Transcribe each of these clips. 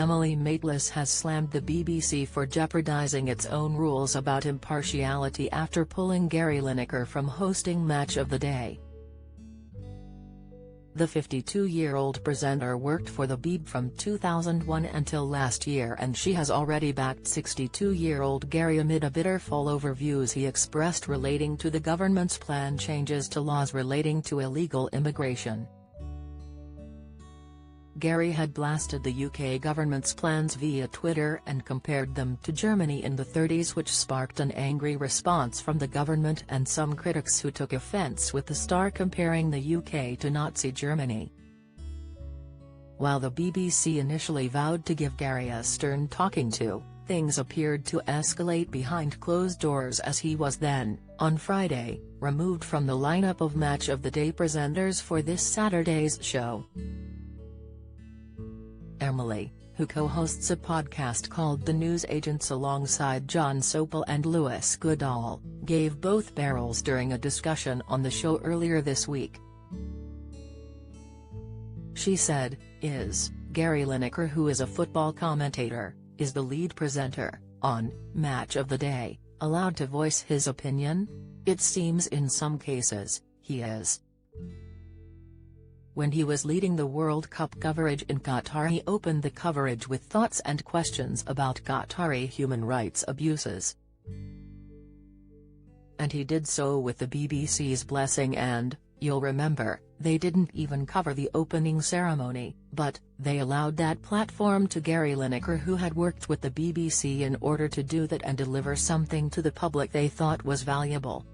Maitlis has slammed the BBC for jeopardising its own rules about impartiality after pulling Gary Lineker from hosting Match of the Day. The 52-year-old presenter worked for the BBC from 2001 until last year, and she has already backed 62-year-old Gary amid a bitter fall over views he expressed relating to the government's planned changes to laws relating to illegal immigration. Gary had blasted the UK government's plans via Twitter and compared them to Germany in the 30s, which sparked an angry response from the government and some critics who took offence with the star comparing the UK to Nazi Germany. While the BBC initially vowed to give Gary a stern talking to, things appeared to escalate behind closed doors as he was then, on Friday, removed from the lineup of Match of the Day presenters for this Saturday's show. Emily, who co-hosts a podcast called The News Agents alongside John Sopel and Lewis Goodall, gave both barrels during a discussion on the show earlier this week. She said, "Is Gary Lineker, who is a football commentator, is the lead presenter on Match of the Day, allowed to voice his opinion? It seems in some cases, he is." When he was leading the World Cup coverage in Qatar, he opened the coverage with thoughts and questions about Qatari human rights abuses. And he did so with the BBC's blessing, and, you'll remember, they didn't even cover the opening ceremony, but they allowed that platform to Gary Lineker, who had worked with the BBC in order to do that and deliver something to the public they thought was valuable.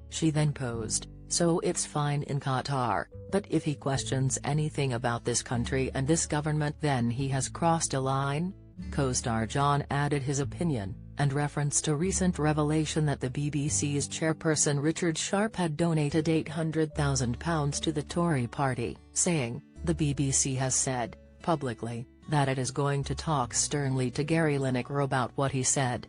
She then posed, "So it's fine in Qatar, but if he questions anything about this country and this government, then he has crossed a line?" Co-star John added his opinion, and referenced a recent revelation that the BBC's chairperson Richard Sharp had donated £800,000 to the Tory party, saying, "The BBC has said, publicly, that it is going to talk sternly to Gary Lineker about what he said."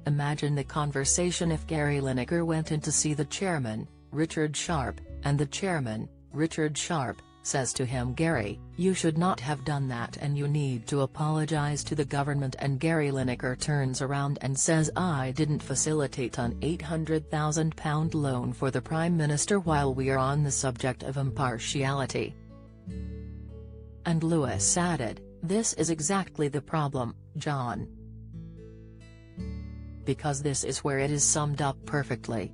Imagine the conversation if Gary Lineker went in to see the chairman, Richard Sharp, and the chairman, Richard Sharp, says to him, "Gary, you should not have done that and you need to apologise to the government," and Gary Lineker turns around and says, "I didn't facilitate an £800,000 loan for the Prime Minister while we are on the subject of impartiality." And Lewis added, "This is exactly the problem, John. Because this is where it is summed up perfectly.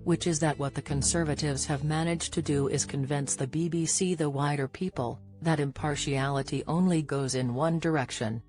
Which is that what the Conservatives have managed to do is convince the BBC, the wider people, that impartiality only goes in one direction."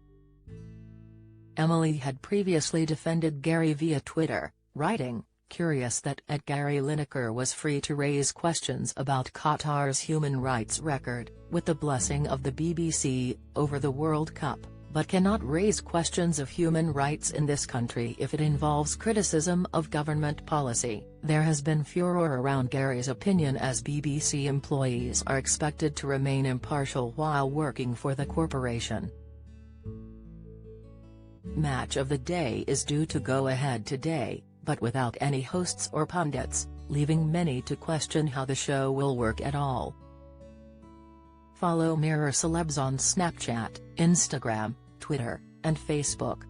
Emily had previously defended Gary via Twitter, writing, "Curious that Gary Lineker was free to raise questions about Qatar's human rights record, with the blessing of the BBC, over the World Cup, but cannot raise questions of human rights in this country if it involves criticism of government policy." There has been furore around Gary's opinion, as BBC employees are expected to remain impartial while working for the corporation. Match of the Day is due to go ahead today, but without any hosts or pundits, leaving many to question how the show will work at all. Follow Mirror Celebs on Snapchat, Instagram, Twitter, and Facebook.